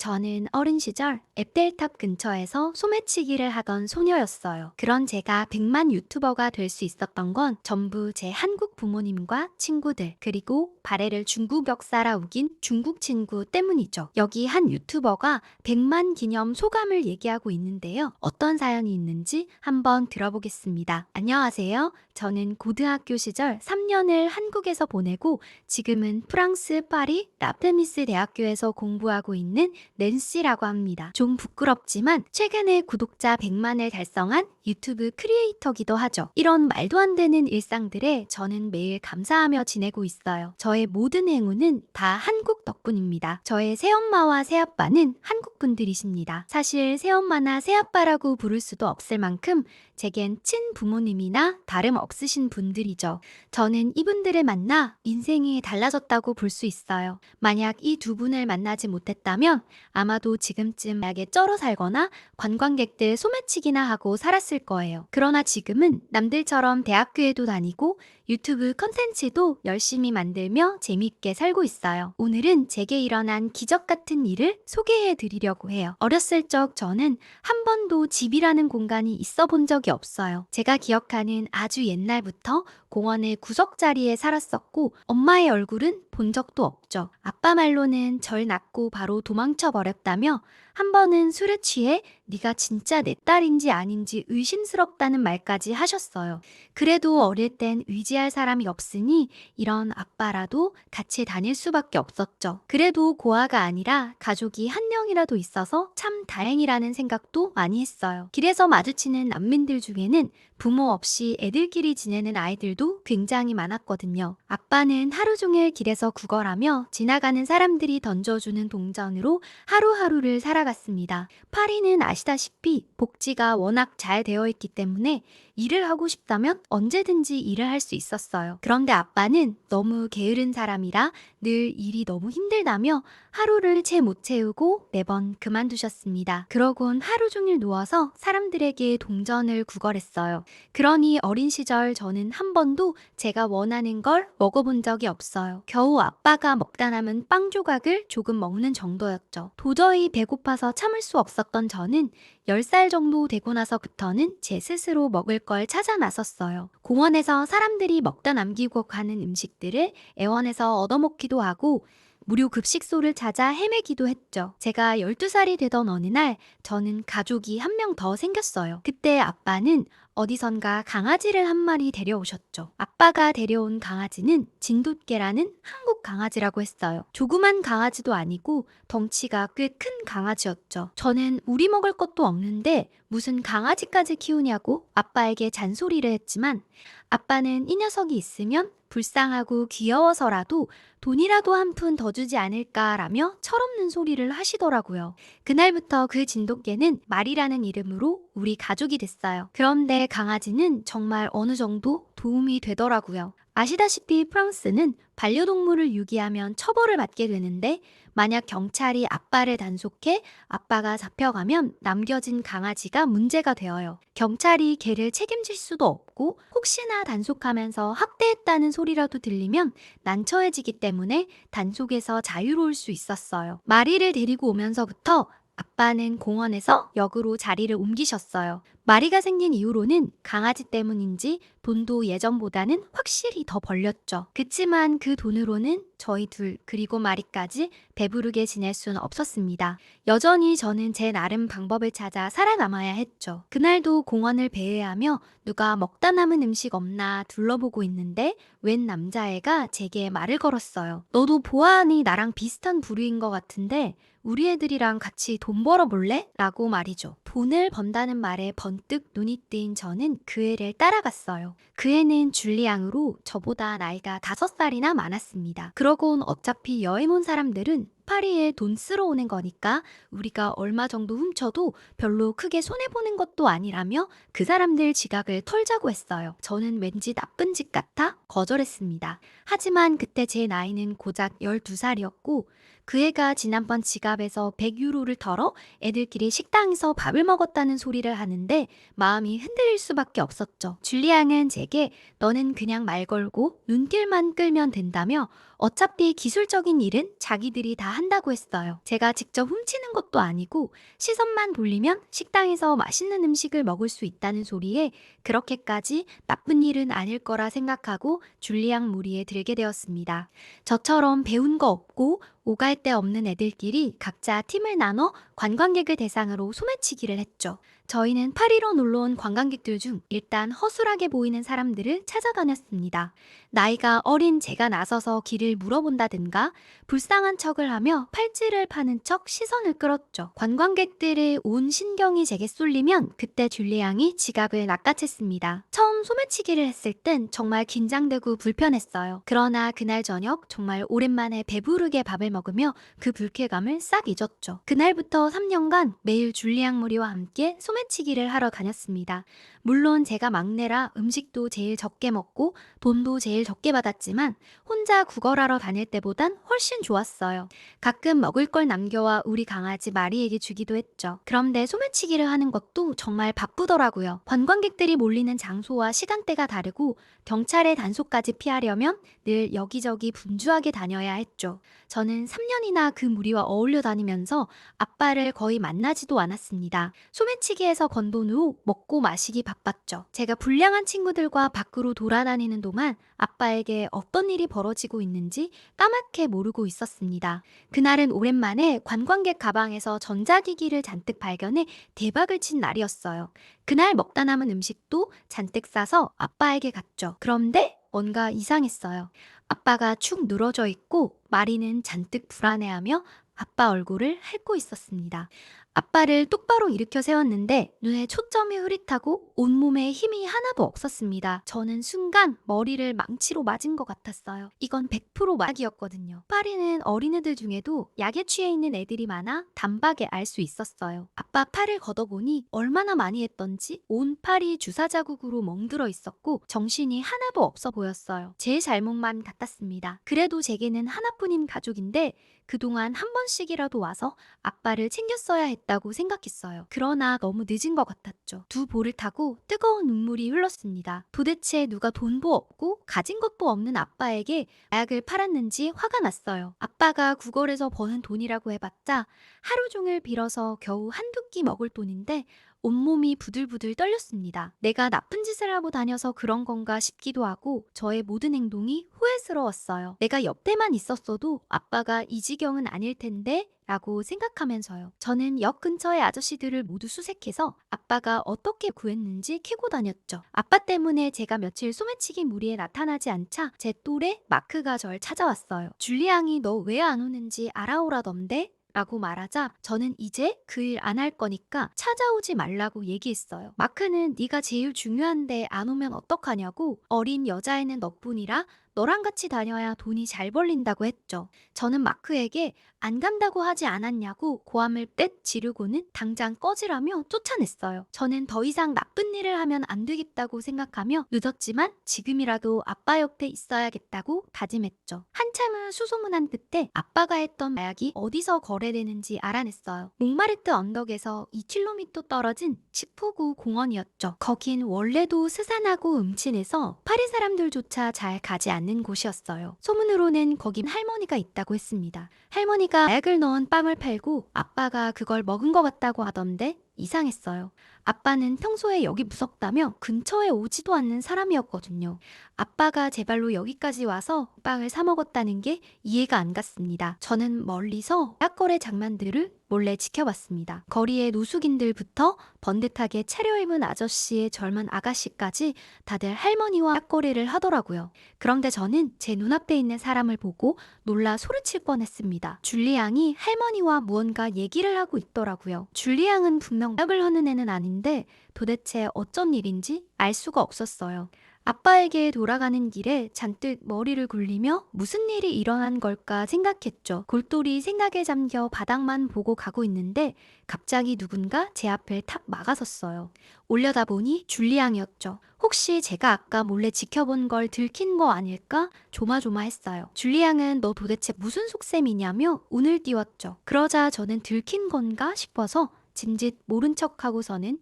저는 어린 시절 에펠탑 근처에서 소매치기를 하던 소녀였어요. 그런 제가 100만 유튜버가 될 수 있었던 건 전부 제 한국 부모님과 친구들, 그리고 발해를 중국 역사라 우긴 중국 친구 때문이죠. 여기 한 유튜버가 100만 기념 소감을 얘기하고 있는데요. 어떤 사연이 있는지 한번 들어보겠습니다. 안녕하세요. 저는 고등학교 시절 3년을 한국에서 보내고 지금은 프랑스 파리 라프미스 대학교에서 공부하고 있는 낸시라고 합니다. 좀 부끄럽지만 최근에 구독자 100만을 달성한 유튜브 크리에이터기도 하죠. 이런 말도 안 되는 일상들에 저는 매일 감사하며 지내고 있어요. 저의 모든 행운은 다 한국 덕분입니다. 저의 새엄마와 새아빠는 한국 분들이십니다. 사실 새엄마나 새아빠라고 부를 수도 없을 만큼 제겐 친부모님이나 다름없으신 분들이죠. 저는 이분들을 만나 인생이 달라졌다고 볼 수 있어요. 만약 이 두 분을 만나지 못했다면 아마도 지금쯤 약에 쩔어 살거나 관광객들 소매치기나 하고 살았을 거예요. 그러나 지금은 남들처럼 대학교에도 다니고 유튜브 컨텐츠도 열심히 만들며 재미있게 살고 있어요. 오늘은 제게 일어난 기적 같은 일을 소개해 드리려고 해요. 어렸을 적 저는 한 번도 집이라는 공간이 있어 본 적이 없어요. 제가 기억하는 아주 옛날부터 공원의 구석자리에 살았었고 엄마의 얼굴은 본 적도 없죠. 아빠 말로는 절 낳고 바로 도망쳐 버렸다며 한 번은 술에 취해 네가 진짜 내 딸인지 아닌지 의심스럽다는 말까지 하셨어요. 그래도 어릴 땐 의지할 사람이 없으니 이런 아빠라도 같이 다닐 수밖에 없었죠. 그래도 고아가 아니라 가족이 한 명이라도 있어서 참 다행이라는 생각도 많이 했어요. 길에서 마주치는 난민들 중에는 부모 없이 애들끼리 지내는 아이들도 굉장히 많았거든요. 아빠는 하루 종일 길에서 구걸하며 지나가는 사람들이 던져주는 동전으로 하루하루를 살아갔습니다. 파리는 아시다시피 복지가 워낙 잘 되어 있기 때문에 일을 하고 싶다면 언제든지 일을 할 수 있었어요. 그런데 아빠는 너무 게으른 사람이라 늘 일이 너무 힘들다며 하루를 채 못 채우고 매번 그만두셨습니다. 그러곤 하루 종일 누워서 사람들에게 동전을 구걸했어요. 그러니 어린 시절 저는 한 번도 제가 원하는 걸 먹어본 적이 없어요. 겨우 아빠가 먹다 남은 빵 조각을 조금 먹는 정도였죠. 도저히 배고파서 참을 수 없었던 저는 10살 정도 되고 나서부터는 제 스스로 먹을 걸 찾아 나섰어요. 공원에서 사람들이 먹다 남기고 가는 음식들을 애원해서 얻어먹기도 하고 무료 급식소를 찾아 헤매기도 했죠. 제가 12살이 되던 어느 날 저는 가족이 한 명 더 생겼어요. 그때 아빠는 어디선가 강아지를 한 마리 데려오셨죠. 아빠가 데려온 강아지는 진돗개라는 한국 강아지라고 했어요. 조그만 강아지도 아니고 덩치가 꽤 큰 강아지였죠. 저는 우리 먹을 것도 없는데 무슨 강아지까지 키우냐고 아빠에게 잔소리를 했지만 아빠는 이 녀석이 있으면 불쌍하고 귀여워서라도 돈이라도 한 푼 더 주지 않을까라며 철없는 소리를 하시더라고요. 그날부터 그 진돗개는 말이라는 이름으로 우리 가족이 됐어요. 그런데 강아지는 정말 어느 정도 도움이 되더라고요. 아시다시피 프랑스는 반려동물을 유기하면 처벌을 받게 되는데 만약 경찰이 아빠를 단속해 아빠가 잡혀가면 남겨진 강아지가 문제가 되어요. 경찰이 개를 책임질 수도 없고 혹시나 단속하면서 학대했다는 소리라도 들리면 난처해지기 때문에 단속에서 자유로울 수 있었어요. 마리를 데리고 오면서부터 아빠는 공원에서 역으로 자리를 옮기셨어요. 마리가 생긴 이후로는 강아지 때문인지 돈도 예전보다는 확실히 더 벌렸죠. 그치만 그 돈으로는 저희 둘 그리고 마리까지 배부르게 지낼 수는 없었습니다. 여전히 저는 제 나름 방법을 찾아 살아남아야 했죠. 그날도 공원을 배회하며 누가 먹다 남은 음식 없나 둘러보고 있는데 웬 남자애가 제게 말을 걸었어요. 너도 보아하니 나랑 비슷한 부류인 것 같은데 우리 애들이랑 같이 돈 벌어볼래? 라고 말이죠. 돈을 번다는 말에 번뜩 눈이 뜨인 저는 그 애를 따라갔어요. 그 애는 줄리앙으로 저보다 나이가 5살이나 많았습니다. 그러곤 어차피 여행 온 사람들은 파리에 돈 쓰러 오는 거니까 우리가 얼마 정도 훔쳐도 별로 크게 손해보는 것도 아니라며 그 사람들 지갑을 털자고 했어요. 저는 왠지 나쁜 짓 같아 거절했습니다. 하지만 그때 제 나이는 고작 12살이었고 그 애가 지난번 지갑에서 100유로를 털어 애들끼리 식당에서 밥을 먹었다는 소리를 하는데 마음이 흔들릴 수밖에 없었죠. 줄리앙은 제게 너는 그냥 말 걸고 눈길만 끌면 된다며 어차피 기술적인 일은 자기들이 다 한다고 했어요. 제가 직접 훔치는 것도 아니고 시선만 돌리면 식당에서 맛있는 음식을 먹을 수 있다는 소리에 그렇게까지 나쁜 일은 아닐 거라 생각하고 줄리앙 무리에 들게 되었습니다. 저처럼 배운 거 없고 오갈 데 없는 애들끼리 각자 팀을 나눠 관광객을 대상으로 소매치기를 했죠. 저희는 파리로 놀러 온 관광객들 중 일단 허술하게 보이는 사람들을 찾아다녔습니다. 나이가 어린 제가 나서서 길을 물어본다든가 불쌍한 척을 하며 팔찌를 파는 척 시선을 끌었죠. 관광객들의 온 신경이 제게 쏠리면 그때 줄리앙이 지갑을 낚아챘습니다. 처음 소매치기를 했을 땐 정말 긴장되고 불편했어요. 그러나 그날 저녁 정말 오랜만에 배부르게 밥을 먹으며 그 불쾌감을 싹 잊었죠. 그날부터 3년간 매일 줄리앙 무리와 함께 소매치기를 하러 다녔습니다. 물론 제가 막내라 음식도 제일 적게 먹고 돈도 제일 적게 받았지만 혼자 구걸하러 다닐 때보단 훨씬 좋았어요. 가끔 먹을 걸 남겨와 우리 강아지 마리에게 주기도 했죠. 그런데 소매치기를 하는 것도 정말 바쁘더라고요. 관광객들이 몰리는 장소와 시간대가 다르고 경찰의 단속까지 피하려면 늘 여기저기 분주하게 다녀야 했죠. 저는 3년이나 그 무리와 어울려 다니면서 아빠를 거의 만나지도 않았습니다. 소매치기에서 건 돈으로 먹고 마시기 바빴죠. 제가 불량한 친구들과 밖으로 돌아다니는 동안 아빠에게 어떤 일이 벌어지고 있는지 까맣게 모르고 있었습니다. 그날은 오랜만에 관광객 가방에서 전자기기를 잔뜩 발견해 대박을 친 날이었어요. 그날 먹다 남은 음식도 잔뜩 싸서 아빠에게 갔죠. 그런데 뭔가 이상했어요. 아빠가 축 늘어져 있고 마리는 잔뜩 불안해하며 아빠 얼굴을 핥고 있었습니다. 아빠를 똑바로 일으켜 세웠는데 눈에 초점이 흐릿하고 온몸에 힘이 하나도 없었습니다. 저는 순간 머리를 망치로 맞은 것 같았어요. 이건 100% 마약이었거든요. 파리는 어린애들 중에도 약에 취해 있는 애들이 많아 단박에 알 수 있었어요. 아빠 팔을 걷어보니 얼마나 많이 했던지 온 팔이 주사 자국으로 멍들어 있었고 정신이 하나도 없어 보였어요. 제 잘못만 같았습니다. 그래도 제게는 하나뿐인 가족인데 그동안 한 번씩이라도 와서 아빠를 챙겼어야 했다고 생각했어요. 그러나 너무 늦은 것 같았죠. 두 볼을 타고 뜨거운 눈물이 흘렀습니다. 도대체 누가 돈도 없고 가진 것도 없는 아빠에게 마약을 팔았는지 화가 났어요. 아빠가 구걸에서 버는 돈이라고 해봤자 하루 종일 빌어서 겨우 한두 끼 먹을 돈인데 온몸이 부들부들 떨렸습니다. 내가 나쁜 짓을 하고 다녀서 그런 건가 싶기도 하고 저의 모든 행동이 후회스러웠어요. 내가 옆에만 있었어도 아빠가 이 지경은 아닐 텐데 라고 생각하면서요. 저는 역 근처의 아저씨들을 모두 수색해서 아빠가 어떻게 구했는지 캐고 다녔죠. 아빠 때문에 제가 며칠 소매치기 무리에 나타나지 않자 제 또래 마크가 절 찾아왔어요. 줄리앙이 너 왜 안 오는지 알아오라던데? 라고 말하자 저는 이제 그 일 안 할 거니까 찾아오지 말라고 얘기했어요. 마크는 네가 제일 중요한데 안 오면 어떡하냐고 어린 여자애는 너뿐이라 너랑 같이 다녀야 돈이 잘 벌린다고 했죠. 저는 마크에게 안 간다고 하지 않았냐고 고함을 떼 지르고는 당장 꺼지라며 쫓아냈어요. 저는 더 이상 나쁜 일을 하면 안 되겠다고 생각하며 늦었지만 지금이라도 아빠 옆에 있어야겠다고 다짐했죠. 한참을 수소문한 끝에 아빠가 했던 마약이 어디서 거래되는지 알아냈어요. 몽마르트 언덕에서 2km 떨어진 치포구 공원이었죠. 거긴 원래도 스산하고 음침해서 파리 사람들조차 잘 가지 않는 곳이었어요. 소문으로는 거긴 할머니가 있다고 했습니다. 할머니가 마약을 넣은 빵을 팔고 아빠가 그걸 먹은 것 같다고 하던데 이상했어요. 아빠는 평소에 여기 무섭다며 근처에 오지도 않는 사람이었거든요. 아빠가 제 발로 여기까지 와서 빵을 사 먹었다는 게 이해가 안 갔습니다. 저는 멀리서 약거래 장만들을 몰래 지켜봤습니다. 거리의 노숙인들부터 번듯하게 차려입은 아저씨의 젊은 아가씨까지 다들 할머니와 약거래를 하더라고요. 그런데 저는 제 눈앞에 있는 사람을 보고 놀라 소리칠 뻔했습니다. 줄리앙이 할머니와 무언가 얘기를 하고 있더라고요. 줄리앙은 분명 약을 하는 애는 아닌데 도대체 어쩐 일인지 알 수가 없었어요. 아빠에게 돌아가는 길에 잔뜩 머리를 굴리며 무슨 일이 일어난 걸까 생각했죠. 골똘히 생각에 잠겨 바닥만 보고 가고 있는데 갑자기 누군가 제 앞을 탁 막아섰어요. 올려다보니 줄리앙이었죠. 혹시 제가 아까 몰래 지켜본 걸 들킨 거 아닐까? 조마조마했어요. 줄리앙은 너 도대체 무슨 속셈이냐며 운을 띄웠죠. 그러자 저는 들킨 건가 싶어서 짐짓 모른 척하고서는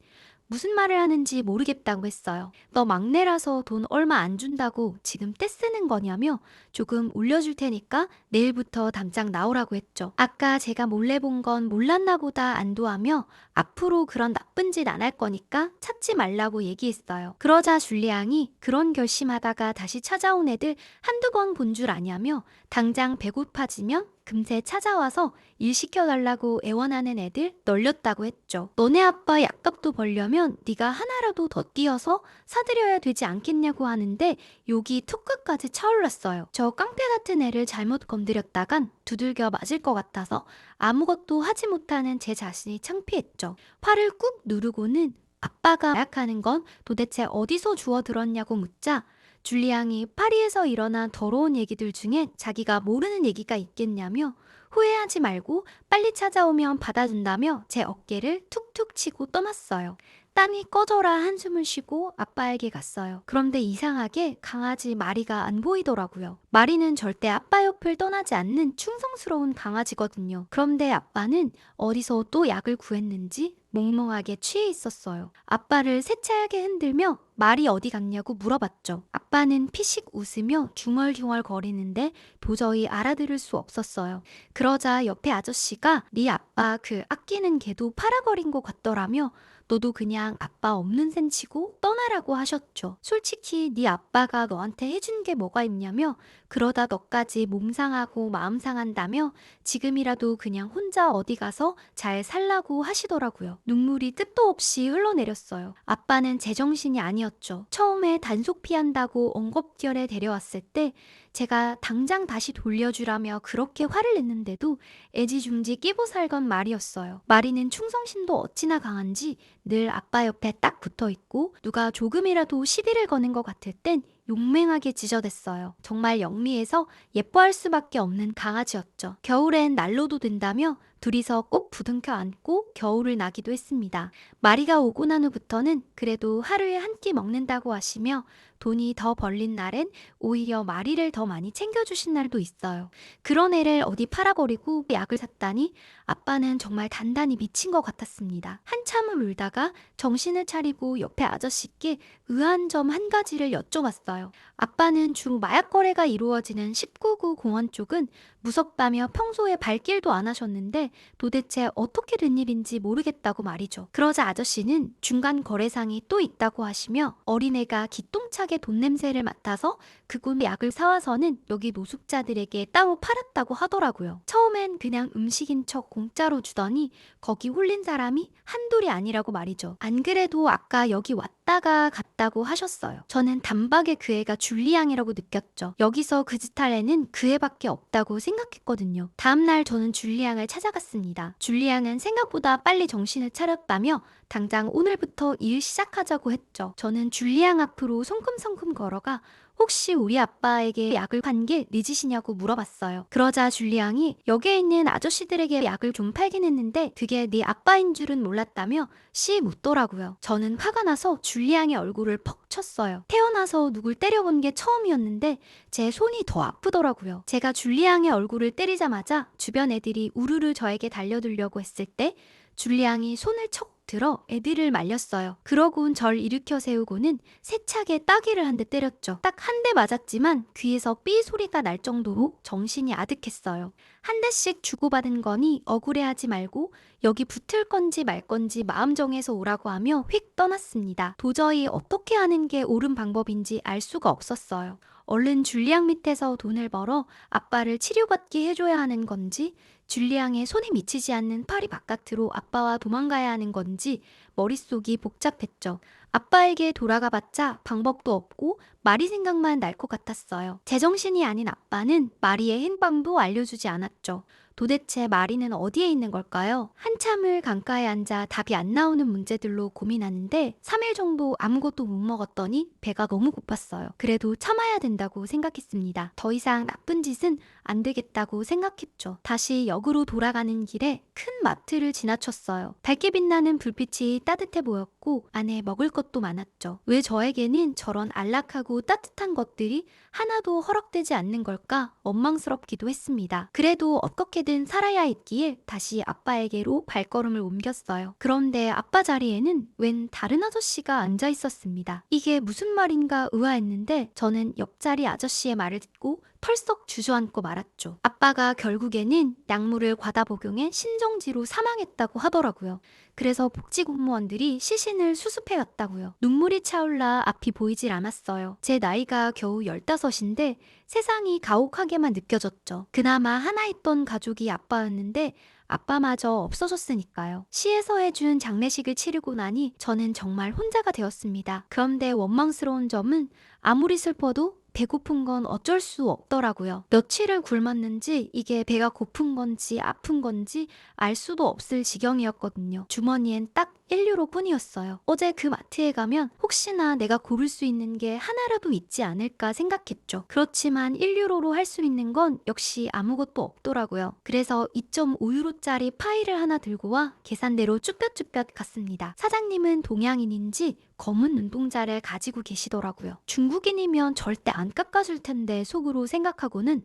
무슨 말을 하는지 모르겠다고 했어요. 너 막내라서 돈 얼마 안 준다고 지금 떼쓰는 거냐며 조금 올려줄 테니까 내일부터 당장 나오라고 했죠. 아까 제가 몰래 본 건 몰랐나 보다 안도하며 앞으로 그런 나쁜 짓 안 할 거니까 찾지 말라고 얘기했어요. 그러자 줄리앙이 그런 결심하다가 다시 찾아온 애들 한두 번 본 줄 아냐며 당장 배고파지면 금세 찾아와서 일 시켜달라고 애원하는 애들 널렸다고 했죠. 너네 아빠 약값도 벌려면 네가 하나라도 더 띄어서 사드려야 되지 않겠냐고 하는데 욕이 툭끝까지 차올랐어요. 저 깡패 같은 애를 잘못 건드렸다간 두들겨 맞을 것 같아서 아무것도 하지 못하는 제 자신이 창피했죠. 팔을 꾹 누르고는 아빠가 마약하는 건 도대체 어디서 주워 들었냐고 묻자 줄리앙이 파리에서 일어난 더러운 얘기들 중에 자기가 모르는 얘기가 있겠냐며 후회하지 말고 빨리 찾아오면 받아준다며 제 어깨를 툭툭 치고 떠났어요. 땀이 꺼져라 한숨을 쉬고 아빠에게 갔어요. 그런데 이상하게 강아지 마리가 안 보이더라고요. 마리는 절대 아빠 옆을 떠나지 않는 충성스러운 강아지거든요. 그런데 아빠는 어디서 또 약을 구했는지 멍멍하게 취해 있었어요. 아빠를 세차게 흔들며 말이 어디 갔냐고 물어봤죠. 아빠는 피식 웃으며 중얼중얼 거리는데 도저히 알아들을 수 없었어요. 그러자 옆에 아저씨가 네 아빠 그 아끼는 개도 팔아버린 것 같더라며 너도 그냥 아빠 없는 셈 치고 떠나라고 하셨죠. 솔직히 네 아빠가 너한테 해준 게 뭐가 있냐며 그러다 너까지 몸 상하고 마음 상한다며 지금이라도 그냥 혼자 어디 가서 잘 살라고 하시더라고요. 눈물이 끝도 없이 흘러내렸어요. 아빠는 제정신이 아니었죠. 처음에 단속 피한다고 엉겁결에 데려왔을 때 제가 당장 다시 돌려주라며 그렇게 화를 냈는데도 애지중지 끼고 살건 말이었어요. 마리는 충성심도 어찌나 강한지 늘 아빠 옆에 딱 붙어있고 누가 조금이라도 시비를 거는 것 같을 땐 용맹하게 지저댔어요. 정말 영리해서 예뻐할 수밖에 없는 강아지였죠. 겨울엔 난로도 된다며 둘이서 꼭 부둥켜 안고 겨울을 나기도 했습니다. 마리가 오고 난 후부터는 그래도 하루에 한 끼 먹는다고 하시며 돈이 더 벌린 날엔 오히려 마리를 더 많이 챙겨주신 날도 있어요. 그런 애를 어디 팔아버리고 약을 샀다니 아빠는 정말 단단히 미친 것 같았습니다. 한참을 울다가 정신을 차리고 옆에 아저씨께 의아한 점 한 가지를 여쭤봤어요. 아빠는 주 마약 거래가 이루어지는 19구 공원 쪽은 무섭다며 평소에 발길도 안 하셨는데 도대체 어떻게 된 일인지 모르겠다고 말이죠. 그러자 아저씨는 중간 거래상이 또 있다고 하시며 어린애가 기똥차게 돈 냄새를 맡아서 그곳 약을 사와서는 여기 노숙자들에게 따로 팔았다고 하더라고요. 처음엔 그냥 음식인 척 공짜로 주더니 거기 홀린 사람이 한둘이 아니라고 말이죠. 안 그래도 아까 여기 왔다가 갔다고 하셨어요. 저는 단박에 그 애가 줄리앙이라고 느꼈죠. 여기서 그 짓 할 애는 그 애밖에 없다고 생각했거든요. 다음날 저는 줄리앙을 찾아갔습니다. 줄리앙은 생각보다 빨리 정신을 차렸다며 당장 오늘부터 일 시작하자고 했죠. 저는 줄리앙 앞으로 성큼성큼 걸어가 혹시 우리 아빠에게 약을 판 게 늦으시냐고 물어봤어요. 그러자 줄리앙이 여기에 있는 아저씨들에게 약을 좀 팔긴 했는데 그게 네 아빠인 줄은 몰랐다며 씨 묻더라고요. 저는 화가 나서 줄리앙의 얼굴을 퍽 쳤어요. 태어나서 누굴 때려본 게 처음이었는데 제 손이 더 아프더라고요. 제가 줄리앙의 얼굴을 때리자마자 주변 애들이 우르르 저에게 달려들려고 했을 때 줄리앙이 손을 척 들어 애들을 말렸어요. 그러곤 절 일으켜 세우고는 세차게 따귀를 한 대 때렸죠. 딱 한 대 맞았지만 귀에서 삐 소리가 날 정도로 정신이 아득했어요. 한 대씩 주고받은 거니 억울해하지 말고 여기 붙을 건지 말 건지 마음 정해서 오라고 하며 휙 떠났습니다. 도저히 어떻게 하는 게 옳은 방법인지 알 수가 없었어요. 얼른 줄리앙 밑에서 돈을 벌어 아빠를 치료받게 해줘야 하는 건지 줄리앙의 손에 미치지 않는 팔이 바깥으로 아빠와 도망가야 하는 건지 머릿속이 복잡했죠. 아빠에게 돌아가봤자 방법도 없고 마리 생각만 날 것 같았어요. 제정신이 아닌 아빠는 마리의 행방도 알려주지 않았죠. 도대체 마리는 어디에 있는 걸까요? 한참을 강가에 앉아 답이 안 나오는 문제들로 고민하는데 3일 정도 아무것도 못 먹었더니 배가 너무 고팠어요. 그래도 참아야 된다고 생각했습니다. 더 이상 나쁜 짓은 안 되겠다고 생각했죠. 다시 역으로 돌아가는 길에 큰 마트를 지나쳤어요. 밝게 빛나는 불빛이 따뜻해 보였고 많았고 안에 먹을 것도 많았죠. 왜 저에게는 저런 안락하고 따뜻한 것들이 하나도 허락되지 않는 걸까 원망스럽기도 했습니다. 그래도 어떻게든 살아야 했기에 다시 아빠에게로 발걸음을 옮겼어요. 그런데 아빠 자리에는 웬 다른 아저씨가 앉아 있었습니다. 이게 무슨 말인가 의아했는데 저는 옆자리 아저씨의 말을 듣고 털썩 주저앉고 말았죠. 아빠가 결국에는 약물을 과다 복용해 신정지로 사망했다고 하더라고요. 그래서 복지공무원들이 시신을 수습해 왔다고요. 눈물이 차올라 앞이 보이질 않았어요. 제 나이가 겨우 15인데 세상이 가혹하게만 느껴졌죠. 그나마 하나 있던 가족이 아빠였는데 아빠마저 없어졌으니까요. 시에서 해준 장례식을 치르고 나니 저는 정말 혼자가 되었습니다. 그런데 원망스러운 점은 아무리 슬퍼도 배고픈 건 어쩔 수 없더라고요. 며칠을 굶었는지 이게 배가 고픈 건지 아픈 건지 알 수도 없을 지경이었거든요. 주머니엔 딱 1유로 뿐이었어요. 어제 그 마트에 가면 혹시나 내가 고를 수 있는 게 하나라도 있지 않을까 생각했죠. 그렇지만 1유로로 할 수 있는 건 역시 아무것도 없더라고요. 그래서 2.5유로짜리 파이를 하나 들고 와 계산대로 쭈뼛쭈뼛 갔습니다. 사장님은 동양인인지 검은 눈동자를 가지고 계시더라고요. 중국인이면 절대 안 깎아줄 텐데 속으로 생각하고는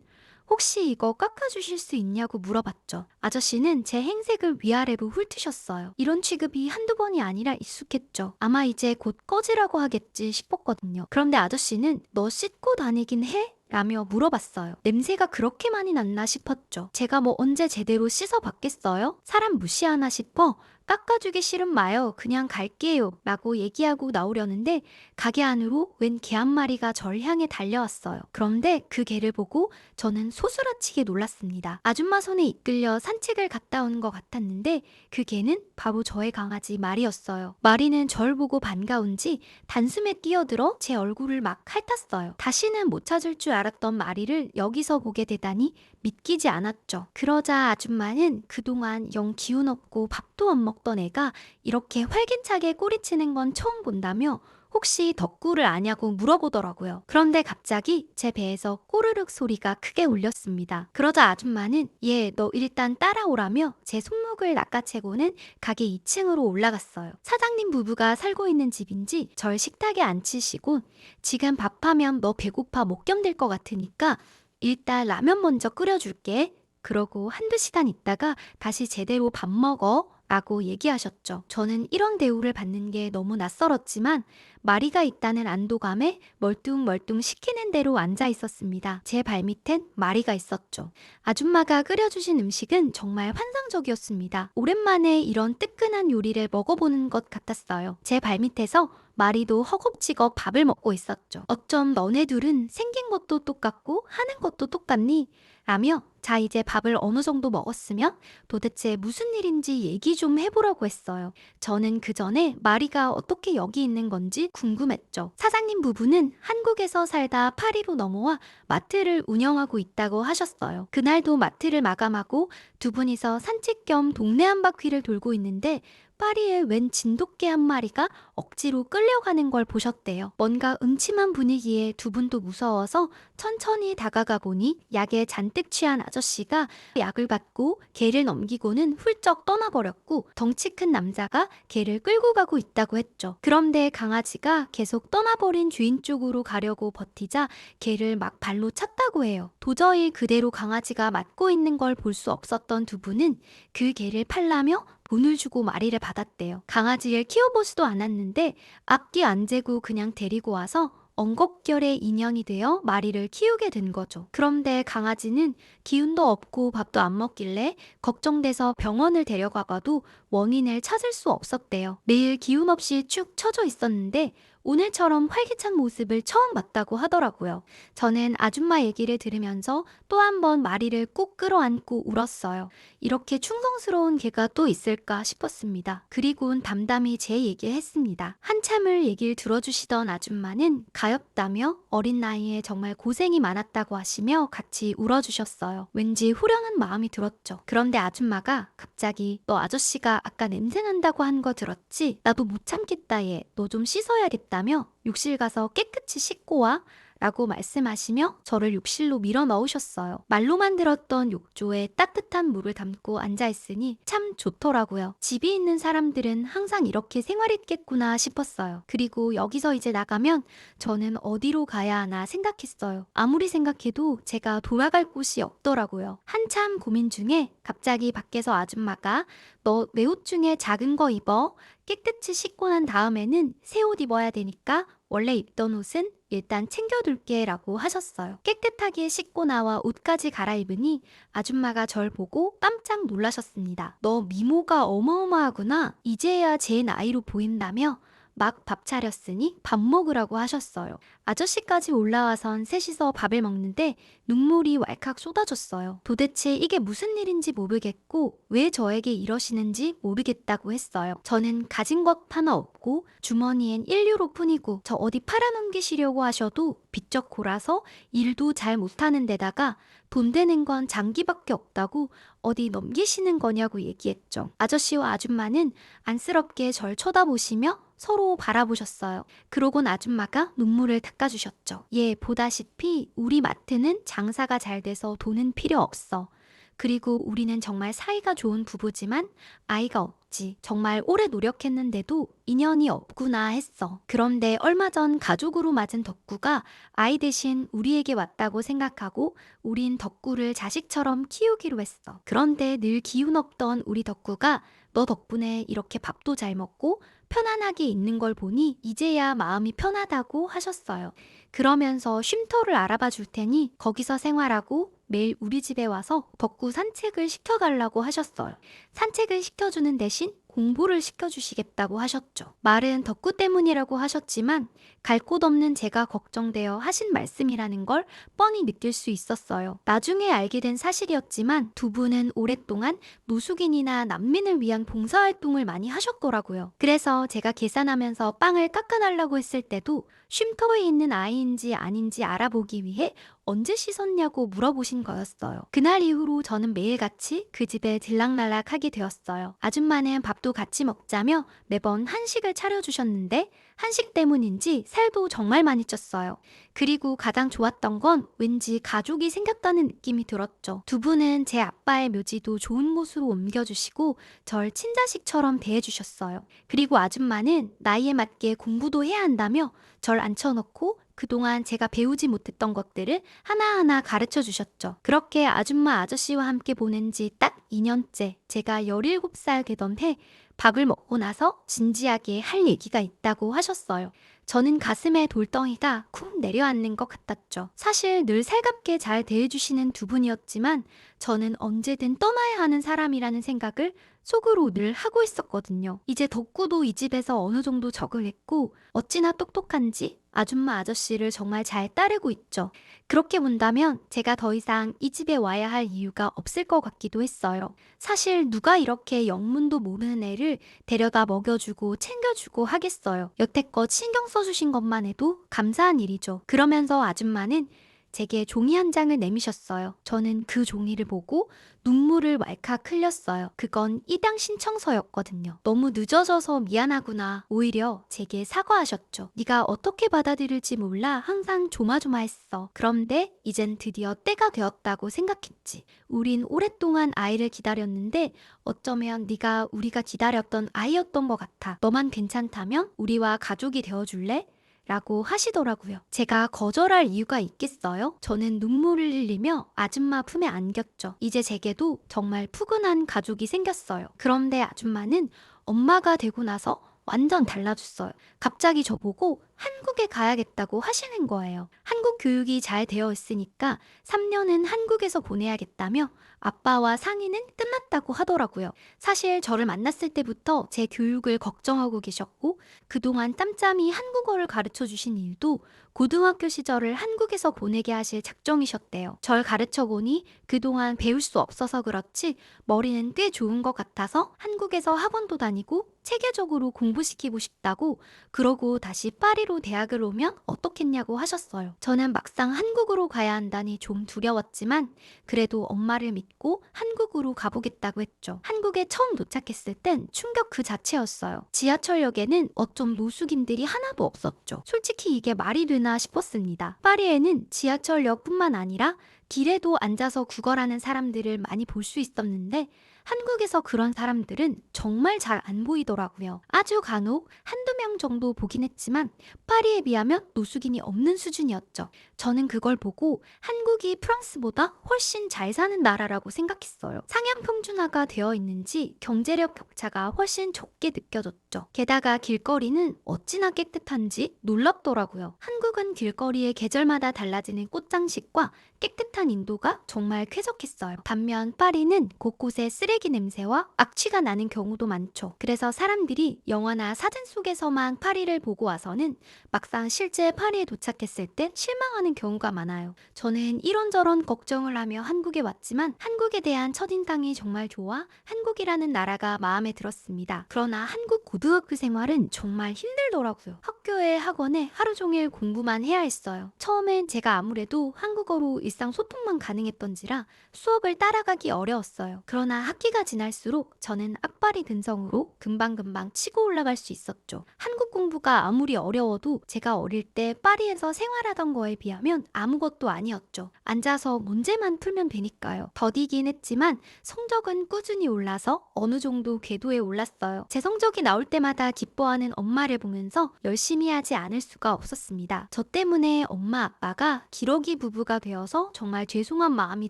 혹시 이거 깎아주실 수 있냐고 물어봤죠. 아저씨는 제 행색을 위아래로 훑으셨어요. 이런 취급이 한두 번이 아니라 익숙했죠. 아마 이제 곧 꺼지라고 하겠지 싶었거든요. 그런데 아저씨는 너 씻고 다니긴 해? 라며 물어봤어요. 냄새가 그렇게 많이 났나 싶었죠. 제가 뭐 언제 제대로 씻어봤겠어요? 사람 무시하나 싶어 깎아주기 싫음 마요. 그냥 갈게요. 라고 얘기하고 나오려는데 가게 안으로 웬 개 한 마리가 절 향해 달려왔어요. 그런데 그 개를 보고 저는 소스라치게 놀랐습니다. 아줌마 손에 이끌려 산책을 갔다 온 것 같았는데 그 개는 바로 저의 강아지 마리였어요. 마리는 절 보고 반가운지 단숨에 뛰어들어 제 얼굴을 막 핥았어요. 다시는 못 찾을 줄 알았던 마리를 여기서 보게 되다니 믿기지 않았죠. 그러자 아줌마는 그동안 영 기운 없고 밥도 안 먹던 애가 이렇게 활기차게 꼬리치는 건 처음 본다며 혹시 덕구를 아냐고 물어보더라고요. 그런데 갑자기 제 배에서 꼬르륵 소리가 크게 울렸습니다. 그러자 아줌마는 너 일단 따라오라며 제 손목을 낚아채고는 가게 2층으로 올라갔어요. 사장님 부부가 살고 있는 집인지 절 식탁에 앉히시고 지금 밥하면 너 배고파 못 견딜 것 같으니까 일단 라면 먼저 끓여줄게. 그러고 한두 시간 있다가 다시 제대로 밥 먹어. 라고 얘기하셨죠. 저는 이런 대우를 받는 게 너무 낯설었지만 마리가 있다는 안도감에 멀뚱멀뚱 시키는 대로 앉아 있었습니다. 제 발밑엔 마리가 있었죠. 아줌마가 끓여주신 음식은 정말 환상적이었습니다. 오랜만에 이런 뜨끈한 요리를 먹어보는 것 같았어요. 제 발밑에서 마리도 허겁지겁 밥을 먹고 있었죠. 어쩜 너네 둘은 생긴 것도 똑같고 하는 것도 똑같니? 라며 자 이제 밥을 어느 정도 먹었으면 도대체 무슨 일인지 얘기 좀 해보라고 했어요. 저는 그 전에 마리가 어떻게 여기 있는 건지 궁금했죠. 사장님 부부는 한국에서 살다 파리로 넘어와 마트를 운영하고 있다고 하셨어요. 그날도 마트를 마감하고 두 분이서 산책 겸 동네 한 바퀴를 돌고 있는데 파리에 웬 진돗개 한 마리가 억지로 끌려가는 걸 보셨대요. 뭔가 음침한 분위기에 두 분도 무서워서 천천히 다가가 보니 약에 잔뜩 취한 아저씨가 약을 받고 개를 넘기고는 훌쩍 떠나버렸고 덩치 큰 남자가 개를 끌고 가고 있다고 했죠. 그런데 강아지가 계속 떠나버린 주인 쪽으로 가려고 버티자 개를 막 발로 찼다고 해요. 도저히 그대로 강아지가 맞고 있는 걸 볼 수 없었던 두 분은 그 개를 팔라며 돈을 주고 마리를 받았대요. 강아지를 키워보지도 않았는데 앞뒤 안 재고 그냥 데리고 와서 엉겁결의 인연이 되어 마리를 키우게 된 거죠. 그런데 강아지는 기운도 없고 밥도 안 먹길래 걱정돼서 병원을 데려가봐도 원인을 찾을 수 없었대요. 매일 기운 없이 축 처져 있었는데 오늘처럼 활기찬 모습을 처음 봤다고 하더라고요. 저는 아줌마 얘기를 들으면서 또 한 번 마리를 꼭 끌어안고 울었어요. 이렇게 충성스러운 개가 또 있을까 싶었습니다. 그리고는 담담히 제 얘기를 했습니다. 한참을 얘기를 들어주시던 아줌마는 가엾다며 어린 나이에 정말 고생이 많았다고 하시며 같이 울어주셨어요. 왠지 후련한 마음이 들었죠. 그런데 아줌마가 갑자기 너 아저씨가 아까 냄새난다고 한 거 들었지? 나도 못 참겠다 얘. 너 좀 씻어야겠다며 욕실 가서 깨끗이 씻고 와. 라고 말씀하시며 저를 욕실로 밀어 넣으셨어요. 말로만 들었던 욕조에 따뜻한 물을 담고 앉아있으니 참 좋더라고요. 집이 있는 사람들은 항상 이렇게 생활했겠구나 싶었어요. 그리고 여기서 이제 나가면 저는 어디로 가야 하나 생각했어요. 아무리 생각해도 제가 돌아갈 곳이 없더라고요. 한참 고민 중에 갑자기 밖에서 아줌마가 너 내 옷 중에 작은 거 입어. 깨끗이 씻고 난 다음에는 새 옷 입어야 되니까 원래 입던 옷은 일단 챙겨둘게 라고 하셨어요. 깨끗하게 씻고 나와 옷까지 갈아입으니 아줌마가 절 보고 깜짝 놀라셨습니다. 너 미모가 어마어마하구나. 이제야 제 나이로 보인다며 막 밥 차렸으니 밥 먹으라고 하셨어요. 아저씨까지 올라와선 셋이서 밥을 먹는데 눈물이 왈칵 쏟아졌어요. 도대체 이게 무슨 일인지 모르겠고 왜 저에게 이러시는지 모르겠다고 했어요. 저는 가진 것 하나 없고 주머니엔 1유로 뿐이고 저 어디 팔아넘기시려고 하셔도 비쩍 골아서 일도 잘 못하는 데다가 돈 되는 건 장기밖에 없다고 어디 넘기시는 거냐고 얘기했죠. 아저씨와 아줌마는 안쓰럽게 절 쳐다보시며 서로 바라보셨어요. 그러곤 아줌마가 눈물을 닦아주셨죠. 예, 보다시피 우리 마트는 장사가 잘 돼서 돈은 필요 없어. 그리고 우리는 정말 사이가 좋은 부부지만 아이가 없지. 정말 오래 노력했는데도 인연이 없구나 했어. 그런데 얼마 전 가족으로 맞은 덕구가 아이 대신 우리에게 왔다고 생각하고 우린 덕구를 자식처럼 키우기로 했어. 그런데 늘 기운 없던 우리 덕구가 너 덕분에 이렇게 밥도 잘 먹고 편안하게 있는 걸 보니 이제야 마음이 편하다고 하셨어요. 그러면서 쉼터를 알아봐 줄 테니 거기서 생활하고 매일 우리 집에 와서 덕구 산책을 시켜달라고 하셨어요. 산책을 시켜주는 대신 공부를 시켜주시겠다고 하셨죠. 말은 덕구 때문이라고 하셨지만 갈 곳 없는 제가 걱정되어 하신 말씀이라는 걸 뻔히 느낄 수 있었어요. 나중에 알게 된 사실이었지만 두 분은 오랫동안 노숙인이나 난민을 위한 봉사활동을 많이 하셨더라고요. 그래서 제가 계산하면서 빵을 깎아달라고 했을 때도 쉼터에 있는 아이인지 아닌지 알아보기 위해 언제 씻었냐고 물어보신 거였어요. 그날 이후로 저는 매일같이 그 집에 들락날락하게 되었어요. 아줌마는 밥도 같이 먹자며 매번 한식을 차려주셨는데 한식 때문인지 살도 정말 많이 쪘어요. 그리고 가장 좋았던 건 왠지 가족이 생겼다는 느낌이 들었죠. 두 분은 제 아빠의 묘지도 좋은 곳으로 옮겨주시고 절 친자식처럼 대해주셨어요. 그리고 아줌마는 나이에 맞게 공부도 해야 한다며 절 앉혀놓고 그동안 제가 배우지 못했던 것들을 하나하나 가르쳐 주셨죠. 그렇게 아줌마 아저씨와 함께 보낸 지 딱 2년째 제가 17살 되던 해 밥을 먹고 나서 진지하게 할 얘기가 있다고 하셨어요. 저는 가슴에 돌덩이가 쿵 내려앉는 것 같았죠. 사실 늘 살갑게 잘 대해주시는 두 분이었지만 저는 언제든 떠나야 하는 사람이라는 생각을 속으로 늘 하고 있었거든요. 이제 덕구도 이 집에서 어느 정도 적응했고 어찌나 똑똑한지 아줌마 아저씨를 정말 잘 따르고 있죠. 그렇게 본다면 제가 더 이상 이 집에 와야 할 이유가 없을 것 같기도 했어요. 사실 누가 이렇게 영문도 모르는 애를 데려다 먹여주고 챙겨주고 하겠어요. 여태껏 신경 써주신 것만 해도 감사한 일이죠. 그러면서 아줌마는 제게 종이 한 장을 내미셨어요. 저는 그 종이를 보고 눈물을 왈칵 흘렸어요. 그건 입양 신청서였거든요. 너무 늦어져서 미안하구나. 오히려 제게 사과하셨죠. 네가 어떻게 받아들일지 몰라 항상 조마조마했어. 그런데 이젠 드디어 때가 되었다고 생각했지. 우린 오랫동안 아이를 기다렸는데 어쩌면 네가 우리가 기다렸던 아이였던 것 같아. 너만 괜찮다면 우리와 가족이 되어줄래? 라고 하시더라고요. 제가 거절할 이유가 있겠어요? 저는 눈물을 흘리며 아줌마 품에 안겼죠. 이제 제게도 정말 푸근한 가족이 생겼어요. 그런데 아줌마는 엄마가 되고 나서 완전 달라졌어요. 갑자기 저보고 한국에 가야겠다고 하시는 거예요. 한국 교육이 잘 되어 있으니까 3년은 한국에서 보내야겠다며 아빠와 상의는 끝났다고 하더라고요. 사실 저를 만났을 때부터 제 교육을 걱정하고 계셨고 그동안 짬짬이 한국어를 가르쳐 주신 일도 고등학교 시절을 한국에서 보내게 하실 작정이셨대요. 절 가르쳐 보니 그동안 배울 수 없어서 그렇지 머리는 꽤 좋은 것 같아서 한국에서 학원도 다니고 체계적으로 공부시키고 싶다고, 그러고 다시 파리로 대학을 오면 어떻겠냐고 하셨어요. 저는 막상 한국으로 가야 한다니 좀 두려웠지만 그래도 엄마를 믿고 한국으로 가보겠다고 했죠. 한국에 처음 도착했을 땐 충격 그 자체였어요. 지하철역에는 어쩜 노숙인들이 하나도 없었죠. 솔직히 이게 말이 되나 싶었습니다. 파리에는 지하철역뿐만 아니라 길에도 앉아서 구걸하는 사람들을 많이 볼 수 있었는데 한국에서 그런 사람들은 정말 잘 안 보이더라고요. 아주 간혹 한두 명 정도 보긴 했지만 파리에 비하면 노숙인이 없는 수준이었죠. 저는 그걸 보고 한국이 프랑스보다 훨씬 잘 사는 나라라고 생각했어요. 상향 평준화가 되어 있는지 경제력 격차가 훨씬 적게 느껴졌죠. 게다가 길거리는 어찌나 깨끗한지 놀랍더라고요. 한국은 길거리에 계절마다 달라지는 꽃장식과 깨끗한 인도가 정말 쾌적했어요. 반면 파리는 곳곳에 쓰레기 냄새와 악취가 나는 경우도 많죠. 그래서 사람들이 영화나 사진 속에서만 파리를 보고 와서는 막상 실제 파리에 도착했을 때 실망하는 경우가 많아요. 저는 이런저런 걱정을 하며 한국에 왔지만 한국에 대한 첫인상이 정말 좋아 한국이라는 나라가 마음에 들었습니다. 그러나 한국 고등학교 생활은 정말 힘들더라고요. 학교에 학원에 하루 종일 공부만 해야 했어요. 처음엔 제가 아무래도 한국어로 일상소통만 가능했던지라 수업을 따라가기 어려웠어요. 그러나 학기가 지날수록 저는 악바리 근성으로 금방금방 치고 올라갈 수 있었죠. 한국 공부가 아무리 어려워도 제가 어릴 때 파리에서 생활하던 거에 비하면 아무것도 아니었죠. 앉아서 문제만 풀면 되니까요. 더디긴 했지만 성적은 꾸준히 올라서 어느 정도 궤도에 올랐어요. 제 성적이 나올 때마다 기뻐하는 엄마를 보면서 열심히 하지 않을 수가 없었습니다. 저 때문에 엄마 아빠가 기러기 부부가 되어서 정말 죄송한 마음이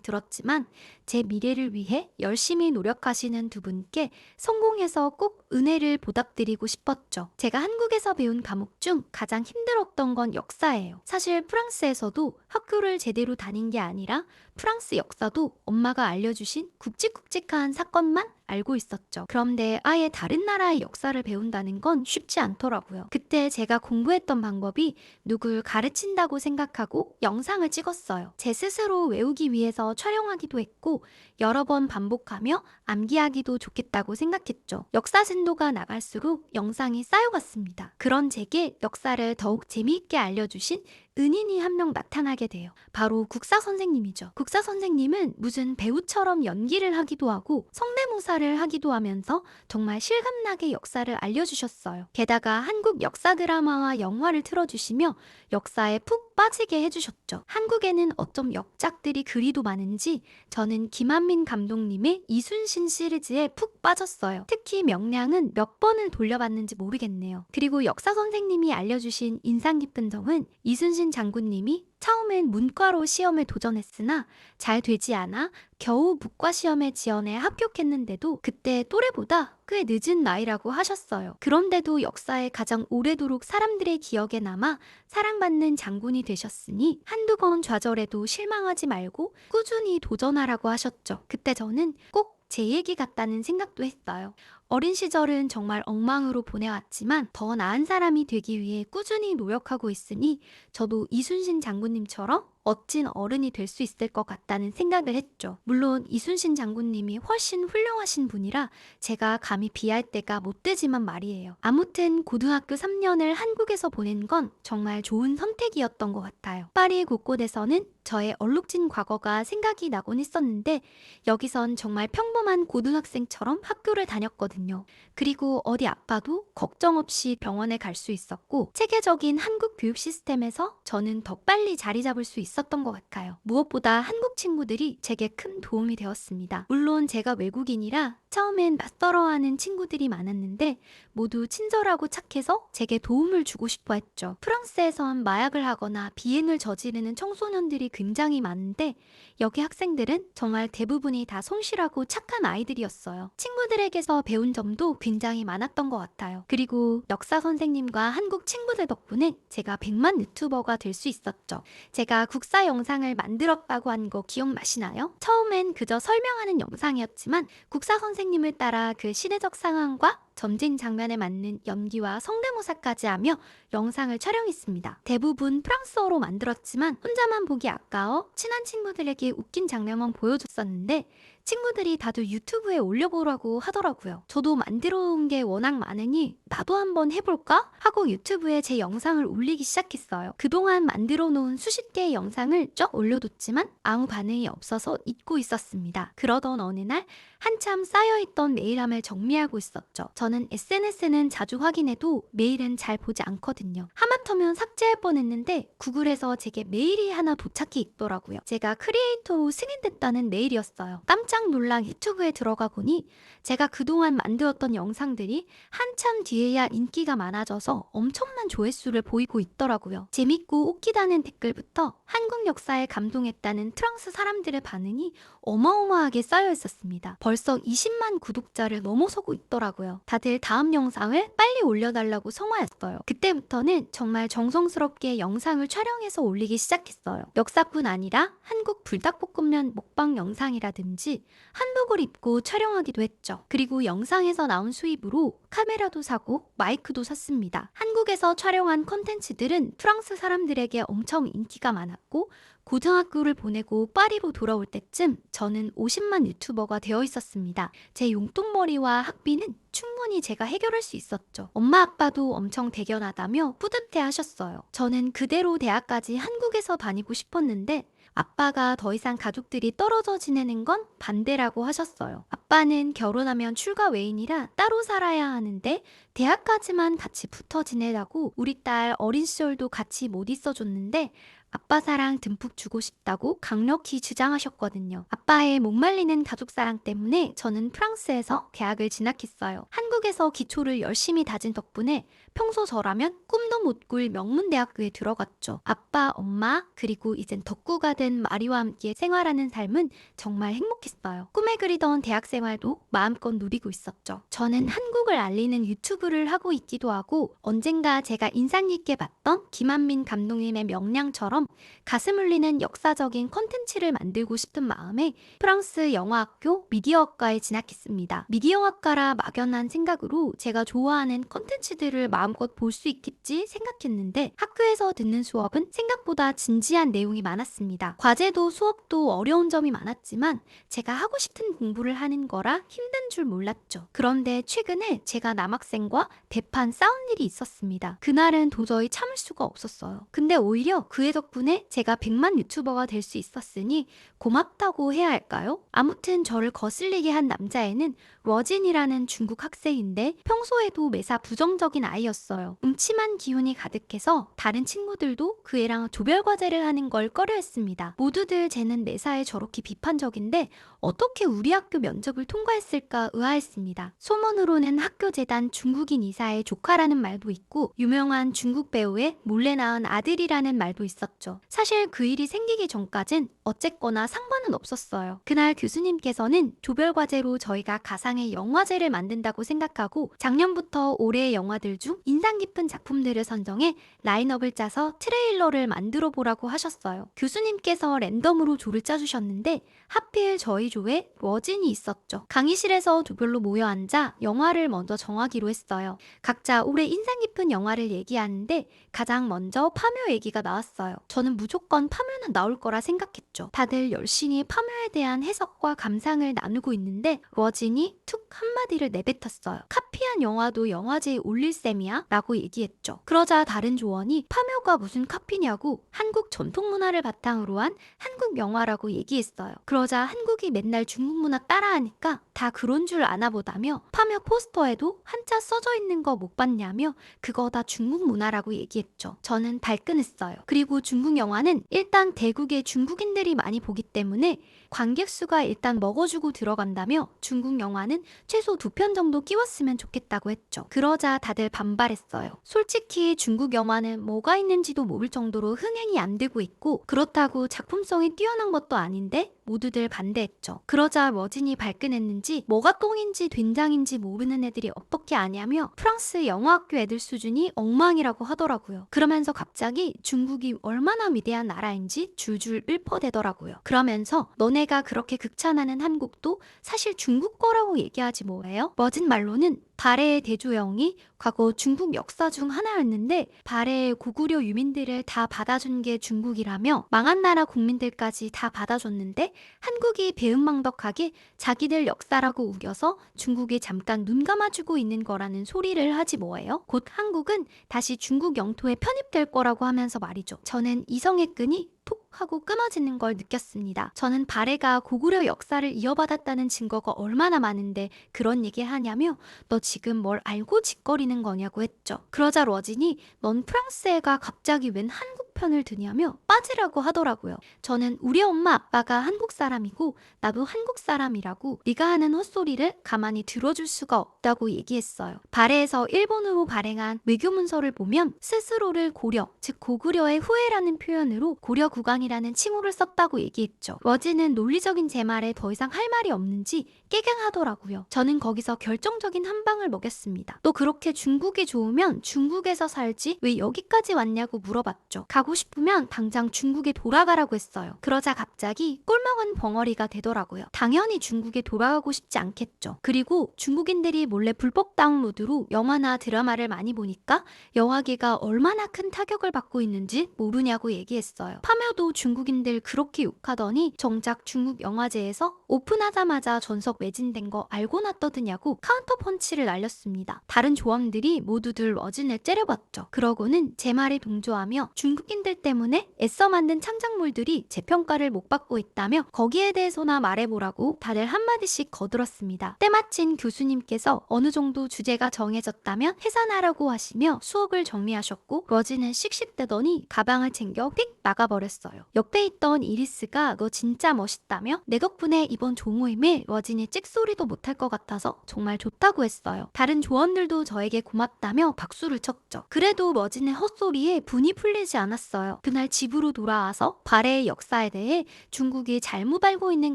들었지만 제 미래를 위해 열심히 노력하시는 두 분께 성공해서 꼭 은혜를 보답드리고 싶었죠. 제가 한국에서 배운 과목 중 가장 힘들었던 건 역사예요. 사실 프랑스에서도 학교를 제대로 다닌 게 아니라 프랑스 역사도 엄마가 알려주신 굵직굵직한 사건만 알고 있었죠. 그런데 아예 다른 나라의 역사를 배운다는 건 쉽지 않더라고요. 그때 제가 공부했던 방법이 누굴 가르친다고 생각하고 영상을 찍었어요. 제 스스로 외우기 위해서 촬영하기도 했고 여러 번 반복하며 암기하기도 좋겠다고 생각했죠. 역사 진도가 나갈수록 영상이 쌓여갔습니다. 그런 제게 역사를 더욱 재미있게 알려주신 은인이 한 명 나타나게 돼요. 바로 국사 선생님이죠. 국사 선생님은 무슨 배우처럼 연기를 하기도 하고 성대모사를 하기도 하면서 정말 실감나게 역사를 알려주셨어요. 게다가 한국 역사 드라마와 영화를 틀어주시며 역사에 푹 빠지게 해주셨죠. 한국에는 어쩜 역작들이 그리도 많은지 저는 김한민 감독님의 이순신 시리즈에 푹 빠졌어요. 특히 명량은 몇 번을 돌려봤는지 모르겠네요. 그리고 역사 선생님이 알려주신 인상 깊은 점은 이순신 장군님이 처음엔 문과로 시험에 도전했으나 잘 되지 않아 겨우 문과 시험에 지원해 합격했는데도 그때 또래보다 꽤 늦은 나이라고 하셨어요. 그런데도 역사에 가장 오래도록 사람들의 기억에 남아 사랑받는 장군이 되셨으니 한두 번 좌절해도 실망하지 말고 꾸준히 도전하라고 하셨죠. 그때 저는 꼭 제 얘기 같다는 생각도 했어요. 어린 시절은 정말 엉망으로 보내왔지만 더 나은 사람이 되기 위해 꾸준히 노력하고 있으니 저도 이순신 장군님처럼 멋진 어른이 될 수 있을 것 같다는 생각을 했죠. 물론 이순신 장군님이 훨씬 훌륭하신 분이라 제가 감히 비할 때가 못 되지만 말이에요. 아무튼 고등학교 3년을 한국에서 보낸 건 정말 좋은 선택이었던 것 같아요. 파리 곳곳에서는 저의 얼룩진 과거가 생각이 나곤 했었는데 여기선 정말 평범한 고등학생처럼 학교를 다녔거든요. 그리고 어디 아파도 걱정 없이 병원에 갈 수 있었고 체계적인 한국 교육 시스템에서 저는 더 빨리 자리 잡을 수 있었던 것 같아요. 무엇보다 한국 친구들이 제게 큰 도움이 되었습니다. 물론 제가 외국인이라 처음엔 낯설어하는 친구들이 많았는데 모두 친절하고 착해서 제게 도움을 주고 싶어 했죠. 프랑스에선 마약을 하거나 비행을 저지르는 청소년들이 굉장히 많은데 여기 학생들은 정말 대부분이 다 성실하고 착한 아이들이었어요. 친구들에게서 배운 점도 굉장히 많았던 것 같아요. 그리고 역사 선생님과 한국 친구들 덕분에 제가 100만 유튜버가 될 수 있었죠. 제가 국사 영상을 만들었다고 한 거 기억나시나요? 처음엔 그저 설명하는 영상이었지만 국사 선생님을 따라 그 시대적 상황과 전쟁 장면에 맞는 연기와 성대모사까지 하며 영상을 촬영했습니다. 대부분 프랑스어로 만들었지만 혼자만 보기 아까워 친한 친구들에게 웃긴 장면만 보여줬었는데 친구들이 다들 유튜브에 올려보라고 하더라고요. 저도 만들어 온 게 워낙 많으니 나도 한번 해볼까? 하고 유튜브에 제 영상을 올리기 시작했어요. 그동안 만들어 놓은 수십 개의 영상을 쫙 올려뒀지만 아무 반응이 없어서 잊고 있었습니다. 그러던 어느 날 한참 쌓여있던 메일함을 정리하고 있었죠. 저는 SNS는 자주 확인해도 메일은 잘 보지 않거든요. 하마터면 삭제할 뻔했는데 구글에서 제게 메일이 하나 도착해 있더라고요. 제가 크리에이터로 승인됐다는 메일이었어요. 깜짝 놀라 유튜브에 들어가 보니 제가 그동안 만들었던 영상들이 한참 뒤에야 인기가 많아져서 엄청난 조회수를 보이고 있더라고요. 재밌고 웃기다는 댓글부터 한국 역사에 감동했다는 프랑스 사람들의 반응이 어마어마하게 쌓여 있었습니다. 벌써 20만 구독자를 넘어서고 있더라고요. 다들 다음 영상을 빨리 올려달라고 성화했어요. 그때부터는 정말 정성스럽게 영상을 촬영해서 올리기 시작했어요. 역사뿐 아니라 한국 불닭볶음면 먹방 영상이라든지 한복을 입고 촬영하기도 했죠. 그리고 영상에서 나온 수입으로 카메라도 사고 마이크도 샀습니다. 한국에서 촬영한 콘텐츠들은 프랑스 사람들에게 엄청 인기가 많았고 고등학교를 보내고 파리로 돌아올 때쯤 저는 50만 유튜버가 되어 있었습니다. 제 용돈벌이와 학비는 충분히 제가 해결할 수 있었죠. 엄마 아빠도 엄청 대견하다며 뿌듯해 하셨어요. 저는 그대로 대학까지 한국에서 다니고 싶었는데 아빠가 더 이상 가족들이 떨어져 지내는 건 반대라고 하셨어요. 아빠는 결혼하면 출가 외인이라 따로 살아야 하는데 대학까지만 같이 붙어 지내라고 우리 딸 어린 시절도 같이 못 있어줬는데 아빠 사랑 듬뿍 주고 싶다고 강력히 주장하셨거든요. 아빠의 목말리는 가족사랑 때문에 저는 프랑스에서 대학을 진학했어요. 한국에서 기초를 열심히 다진 덕분에 평소 저라면 꿈도 못 꿀 명문대학교에 들어갔죠. 아빠, 엄마, 그리고 이젠 덕구가 된 마리와 함께 생활하는 삶은 정말 행복했어요. 꿈에 그리던 대학 생활도 마음껏 누리고 있었죠. 저는 한국을 알리는 유튜브를 하고 있기도 하고 언젠가 제가 인상 깊게 봤던 김한민 감독님의 명량처럼 가슴 울리는 역사적인 콘텐츠를 만들고 싶은 마음에 프랑스 영화학교 미디어학과에 진학했습니다. 미디어학과라 막연한 생각으로 제가 좋아하는 콘텐츠들을 마음껏 볼 수 있겠지 생각했는데 학교에서 듣는 수업은 생각보다 진지한 내용이 많았습니다. 과제도 수업도 어려운 점이 많았지만 제가 하고 싶은 공부를 하는 거라 힘든 줄 몰랐죠. 그런데 최근에 제가 남학생과 대판 싸운 일이 있었습니다. 그날은 도저히 참을 수가 없었어요. 근데 오히려 그의 덕분에 제가 100만 유튜버가 될 수 있었으니 고맙다고 해야 할까요? 아무튼 저를 거슬리게 한 남자애는 워진이라는 중국 학생인데 평소에도 매사 부정적인 아이였어요. 음침한 기운이 가득해서 다른 친구들도 그 애랑 조별과제를 하는 걸 꺼려했습니다. 모두들 쟤는 매사에 저렇게 비판적인데 어떻게 우리 학교 면접을 통과했을까 의아했습니다. 소문으로는 학교 재단 중국인 이사의 조카라는 말도 있고 유명한 중국 배우의 몰래 낳은 아들이라는 말도 있었죠. 사실 그 일이 생기기 전까진 어쨌거나 상관은 없었어요. 그날 교수님께서는 조별과제로 저희가 가상의 영화제를 만든다고 생각하고 작년부터 올해의 영화들 중 인상 깊은 작품들을 선정해 라인업을 짜서 트레일러를 만들어 보라고 하셨어요. 교수님께서 랜덤으로 조를 짜주셨는데 하필 저희 조에 워진이 있었죠. 강의실에서 조별로 모여 앉아 영화를 먼저 정하기로 했어요. 각자 올해 인상 깊은 영화를 얘기하는데 가장 먼저 파묘 얘기가 나왔어요. 저는 무조건 파묘는 나올 거라 생각했죠. 다들 열심히 파묘에 대한 해석과 감상을 나누고 있는데 워진이 툭 한마디를 내뱉었어요. 카피한 영화도 영화제에 올릴 셈이야? 라고 얘기했죠. 그러자 다른 조원이 파묘가 무슨 카피냐고 한국 전통문화를 바탕으로 한 한국 영화라고 얘기했어요. 그러자 한국이 맨날 중국 문화 따라하니까 다 그런 줄 아나 보다며 파묘 포스터에도 한자 써져 있는 거 못 봤냐며 그거 다 중국 문화라고 얘기했죠. 저는 발끈했어요. 그리고 중국 영화는 일단 대국에 중국인들이 많이 보기 때문에 관객 수가 일단 먹어주고 들어간다며 중국 영화는 최소 2편 정도 끼웠으면 좋겠다고 했죠. 그러자 다들 반발했어요. 솔직히 중국 영화는 뭐가 있는지도 모를 정도로 흥행이 안 되고 있고 그렇다고 작품성이 뛰어난 것도 아닌데 모두들 반대했죠. 그러자 워진이 발끈했는지 뭐가 똥인지 된장인지 모르는 애들이 어떻게 아냐며 프랑스 영화학교 애들 수준이 엉망이라고 하더라고요. 그러면서 갑자기 중국이 얼마나 위대한 나라인지 줄줄 읊어대더라고요. 그러면서 너네 자매가 그렇게 극찬하는 한국도 사실 중국 거라고 얘기하지 뭐예요? 멋진 말로는 발해의 대조영이 과거 중국 역사 중 하나였는데 발해의 고구려 유민들을 다 받아준 게 중국이라며 망한 나라 국민들까지 다 받아줬는데 한국이 배은망덕하게 자기들 역사라고 우겨서 중국이 잠깐 눈 감아주고 있는 거라는 소리를 하지 뭐예요? 곧 한국은 다시 중국 영토에 편입될 거라고 하면서 말이죠. 저는 이성의 끈이 톡 하고 끊어지는 걸 느꼈습니다. 저는 발해가 고구려 역사를 이어받았다는 증거가 얼마나 많은데 그런 얘기 하냐며 너 지금 뭘 알고 짓거리는 거냐고 했죠. 그러자 러진이 넌 프랑스 애가 갑자기 웬 한국 편을 드냐며 빠지라고 하더라고요. 저는 우리 엄마 아빠가 한국 사람이고 나도 한국 사람이라고 네가 하는 헛소리를 가만히 들어줄 수가 없다고 얘기했어요. 발해에서 일본으로 발행한 외교 문서를 보면 스스로를 고려, 즉 고구려의 후예라는 표현으로 고려 국왕이라는 칭호를 썼다고 얘기했죠. 러진은 논리적인 제 말에 더 이상 할 말이 없는지 깨갱하더라고요. 저는 거기서 결정적인 한 방을 먹였습니다. 또 그렇게 중국이 좋으면 중국에서 살지 왜 여기까지 왔냐고 물어봤죠. 가고 싶으면 당장 중국에 돌아가라고 했어요. 그러자 갑자기 꿀먹은 벙어리가 되더라고요. 당연히 중국에 돌아가고 싶지 않겠죠. 그리고 중국인들이 몰래 불법 다운로드로 영화나 드라마를 많이 보니까 영화계가 얼마나 큰 타격을 받고 있는지 모르냐고 얘기했어요. 파묘도 중국인들 그렇게 욕하더니 정작 중국 영화제에서 오픈하자마자 전석 매진된 거 알고나 떠드냐고 카운터 펀치를 날렸습니다. 다른 조합들이 모두들 러진을 째려봤죠. 그러고는 제 말에 동조하며 중국인들 때문에 애써 만든 창작물들이 재평가를 못 받고 있다며 거기에 대해서나 말해보라고 다들 한마디씩 거들었습니다. 때마침 교수님께서 어느 정도 주제가 정해졌다면 해산하라고 하시며 수업을 정리하셨고 러진은 씩씩대더니 가방을 챙겨 휙 나가버렸어요. 옆에 있던 이리스가 너 진짜 멋있다며 내 덕분에 이번 조모임에 러진이 찍소리도 못할 것 같아서 정말 좋다고 했어요. 다른 조원들도 저에게 고맙다며 박수를 쳤죠. 그래도 러진의 헛소리에 분이 풀리지 않았어요. 그날 집으로 돌아와서 발해의 역사에 대해 중국이 잘못 알고 있는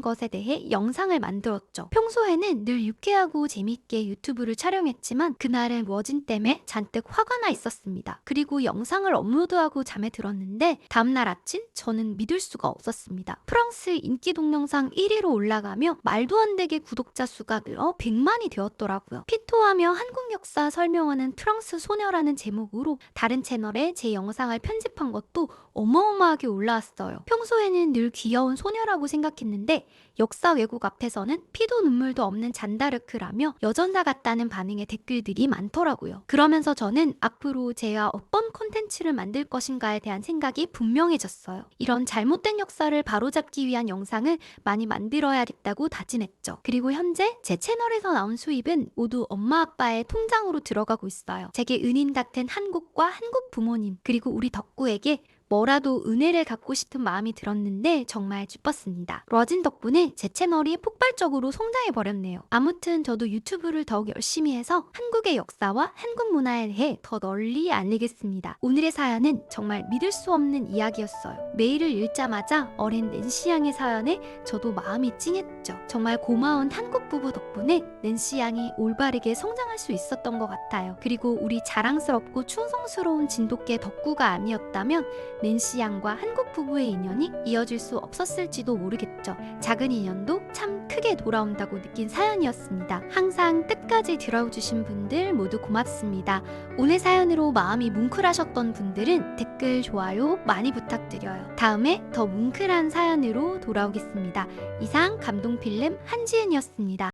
것에 대해 영상을 만들었죠. 평소에는 늘 유쾌하고 재밌게 유튜브를 촬영했지만 그날은 러진 때문에 잔뜩 화가 나 있었습니다. 그리고 영상을 업로드하고 잠에 들었는데 다음날 아침 저는 믿을 수가 없었습니다. 프랑스 인기 동영상 1위로 올라가며 말도 안 되게 구독자 수가 늘어 100만이 되었더라고요. 피토하며 한국 역사 설명하는 프랑스 소녀라는 제목으로 다른 채널에 제 영상을 편집한 것도 어마어마하게 올라왔어요. 평소에는 늘 귀여운 소녀라고 생각했는데 역사 왜곡 앞에서는 피도 눈물도 없는 잔다르크라며 여전사 같다는 반응의 댓글들이 많더라고요. 그러면서 저는 앞으로 제가 어떤 콘텐츠를 만들 것인가에 대한 생각이 분명해졌어요. 이런 잘못된 역사를 바로잡기 위한 영상을 많이 만들어야겠다고 다짐했죠. 그리고 현재 제 채널에서 나온 수입은 모두 엄마 아빠의 통장으로 들어가고 있어요. 제게 은인 같은 한국과 한국 부모님 그리고 우리 덕구에게 뭐라도 은혜를 갚고 싶은 마음이 들었는데 정말 기뻤습니다. 러진 덕분에 제 채널이 폭발적으로 성장해버렸네요. 아무튼 저도 유튜브를 더욱 열심히 해서 한국의 역사와 한국 문화에 대해 더 널리 알리겠습니다. 오늘의 사연은 정말 믿을 수 없는 이야기였어요. 메일을 읽자마자 어린 낸시 양의 사연에 저도 마음이 찡했죠. 정말 고마운 한국 부부 덕분에 낸시 양이 올바르게 성장할 수 있었던 것 같아요. 그리고 우리 자랑스럽고 충성스러운 진돗개 덕구가 아니었다면 낸시 양과 한국 부부의 인연이 이어질 수 없었을지도 모르겠죠. 작은 인연도 참 크게 돌아온다고 느낀 사연이었습니다. 항상 끝까지 들어주신 분들 모두 고맙습니다. 오늘 사연으로 마음이 뭉클하셨던 분들은 댓글, 좋아요 많이 부탁드려요. 다음에 더 뭉클한 사연으로 돌아오겠습니다. 이상 감동필름 한지은이었습니다.